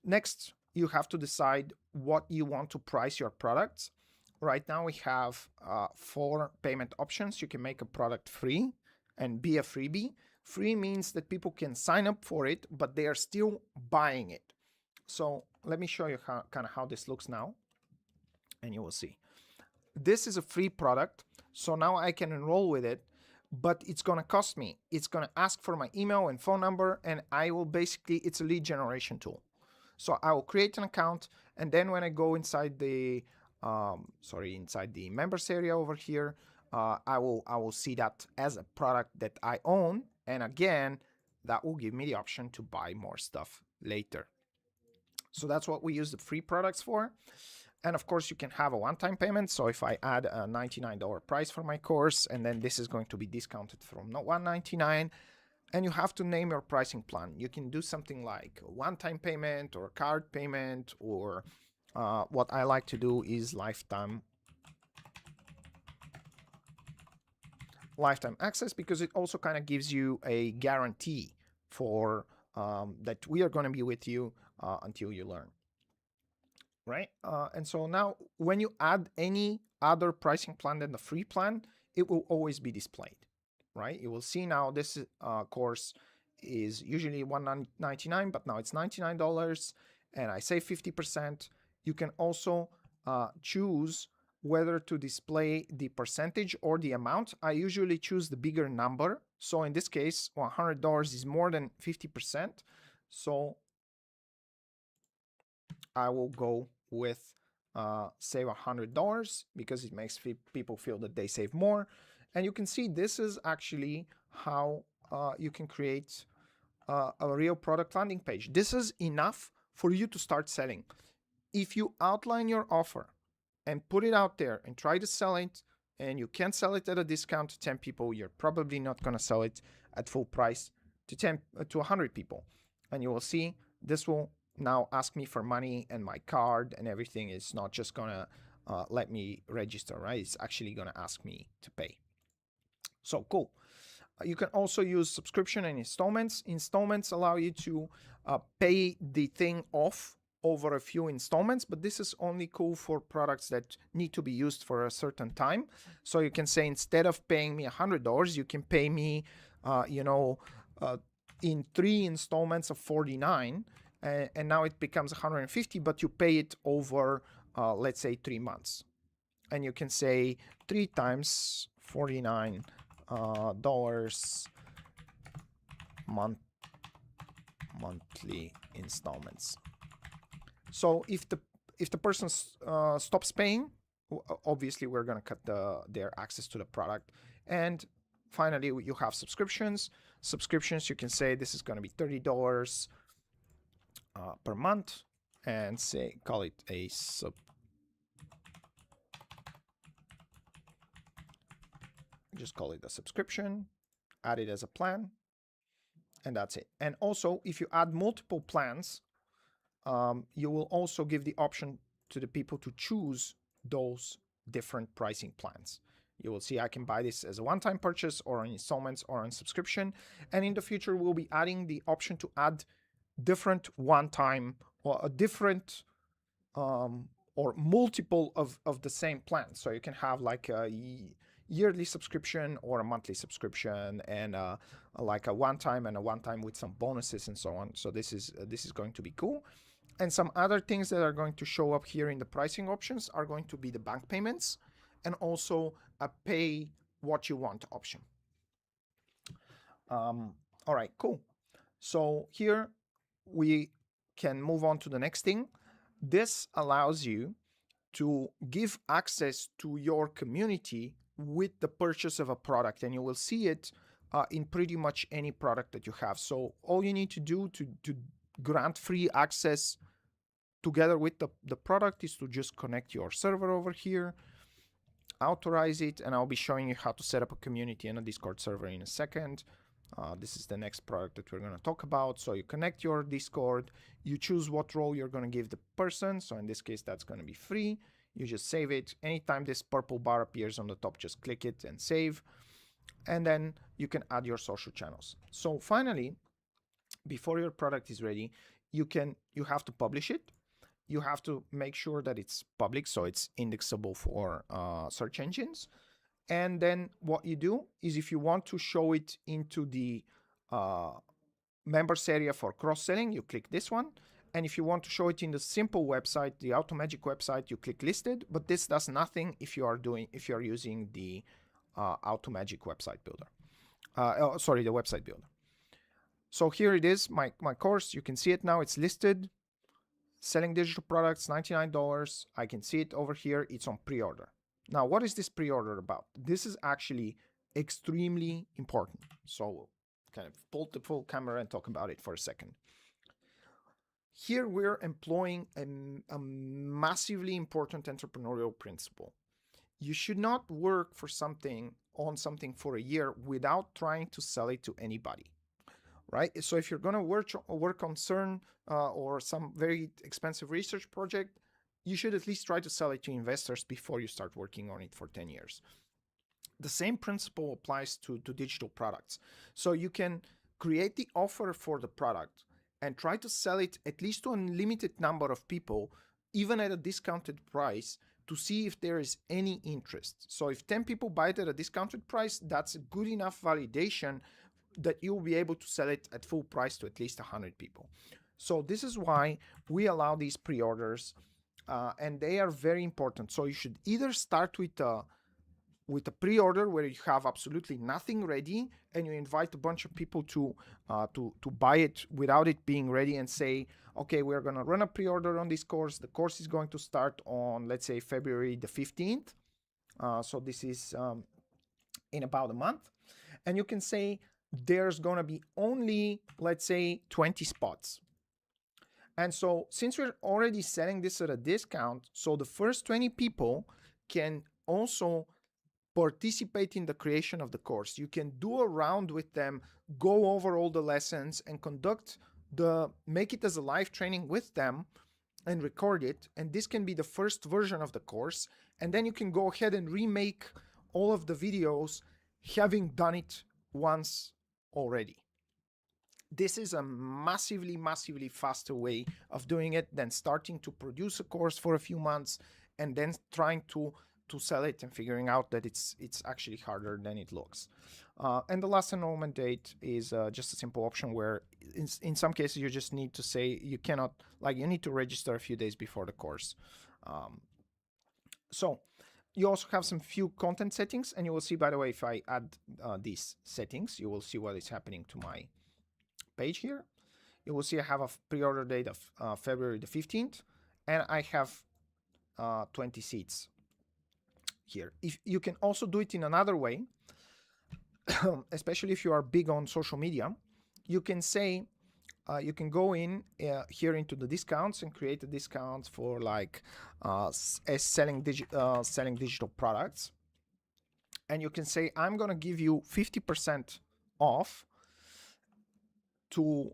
Next, you have to decide what you want to price your products. Right now we have 4 payment options. You can make a product free and be a freebie. Free means that people can sign up for it, but they are still buying it. So let me show you how this looks now, and you will see. This is a free product, so now I can enroll with it, but it's gonna cost me. It's gonna ask for my email and phone number, and I will basically, it's a lead generation tool. So I will create an account, and then when I go inside the inside the members area over here, I will see that as a product that I own, and again, that will give me the option to buy more stuff later. So that's what we use the free products for. And of course, you can have a one-time payment. So if I add a $99 price for my course, and then this is going to be discounted from $199, and you have to name your pricing plan. You can do something like a one-time payment or a card payment, or what I like to do is lifetime access, because it also kind of gives you a guarantee for that we are going to be with you until you learn. Right? And so now when you add any other pricing plan than the free plan, it will always be displayed, right? You will see now this course is usually $199, but now it's $99, and I save 50%. You can also choose whether to display the percentage or the amount. I usually choose the bigger number. So in this case, $100 is more than 50%. So I will go with save $100 because it makes people feel that they save more. And you can see this is actually how you can create a real product landing page. This is enough for you to start selling. If you outline your offer and put it out there and try to sell it, and you can't sell it at a discount to 10 people, you're probably not going to sell it at full price to 100 people. And you will see this will now ask me for money, and my card and everything is not just gonna let me register, right? It's actually gonna ask me to pay. So cool. You can also use subscription and installments. Installments allow you to pay the thing off over a few installments, but this is only cool for products that need to be used for a certain time. So you can say, instead of paying me $100, you can pay me, in 3 installments of $49, and now it becomes $150, but you pay it over, let's say, 3 months. And you can say 3 times $49 monthly installments. So if the person stops paying, obviously we're going to cut their access to the product. And finally, you have subscriptions. Subscriptions, you can say this is going to be $30 per month, and say call it a just call it a subscription, add it as a plan, and that's it. And also, if you add multiple plans, you will also give the option to the people to choose those different pricing plans. You will see I can buy this as a one-time purchase, or on installments, or on subscription. And in the future, we'll be adding the option to add different one-time, or a different or multiple of the same plan. So you can have like a yearly subscription or a monthly subscription, and like a one-time and a one-time with some bonuses and so on. So this is going to be cool. And some other things that are going to show up here in the pricing options are going to be the bank payments, and also a pay what you want option. All right, cool. So here we can move on to the next thing. This allows you to give access to your community with the purchase of a product, and you will see it in pretty much any product that you have. So all you need to do to grant free access together with the product is to just connect your server over here, authorize it, and I'll be showing you how to set up a community and a Discord server in a second. This is the next product that we're going to talk about. So you connect your Discord, you choose what role you're going to give the person. So in this case, that's going to be free. You just save it. Anytime this purple bar appears on the top, just click it and save. And then you can add your social channels. So finally, before your product is ready, you have to publish it. You have to make sure that it's public, so it's indexable for search engines. And then what you do is, if you want to show it into the members area for cross-selling, you click this one. And if you want to show it in the simple website, the Automagic website, you click listed. But this does nothing if you are using the Automagic website builder. The website builder. So here it is, my course. You can see it now. It's listed. Selling digital products, $99. I can see it over here. It's on pre-order. Now, what is this pre-order about? This is actually extremely important. So we'll kind of pull the full camera and talk about it for a second. Here we're employing a massively important entrepreneurial principle. You should not work on something for a year without trying to sell it to anybody, right? So if you're going to work on CERN or some very expensive research project, you should at least try to sell it to investors before you start working on it for 10 years. The same principle applies to digital products. So you can create the offer for the product and try to sell it at least to a limited number of people, even at a discounted price, to see if there is any interest. So if 10 people buy it at a discounted price, that's a good enough validation that you'll be able to sell it at full price to at least 100 people. So this is why we allow these pre-orders, and they are very important. So you should either start with a pre-order where you have absolutely nothing ready and you invite a bunch of people to buy it without it being ready, and say, okay, we're going to run a pre-order on this course. The course is going to start on, let's say, February the 15th. So this is in about a month. And you can say there's going to be only, let's say, 20 spots. And so since we're already selling this at a discount, so the first 20 people can also participate in the creation of the course. You can do a round with them, go over all the lessons, and make it as a live training with them and record it. And this can be the first version of the course. And then you can go ahead and remake all of the videos, having done it once already. This is a massively, massively faster way of doing it than starting to produce a course for a few months and then trying to sell it and figuring out that it's actually harder than it looks. And the last enrollment date is just a simple option where in some cases you just need to say you need to register a few days before the course. So you also have some few content settings, and you will see, by the way, if I add these settings, you will see what is happening to my page here. You will see I have a pre-order date of February the 15th, and I have 20 seats here. If you can also do it in another way, especially if you are big on social media, you can say, you can go in here into the discounts and create a discount for selling digital products. And you can say, I'm going to give you 50% off to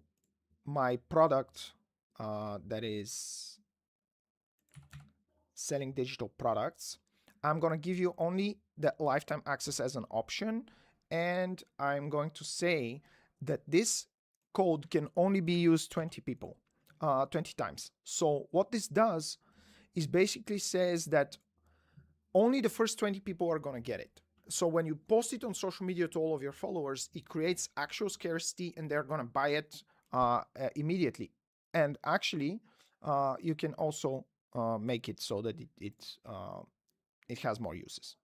my product that is selling digital products. I'm going to give you only the lifetime access as an option. And I'm going to say that this code can only be used 20 times. So what this does is basically says that only the first 20 people are going to get it. So when you post it on social media to all of your followers, it creates actual scarcity and they're going to buy it immediately. And actually, you can also make it so that it has more uses.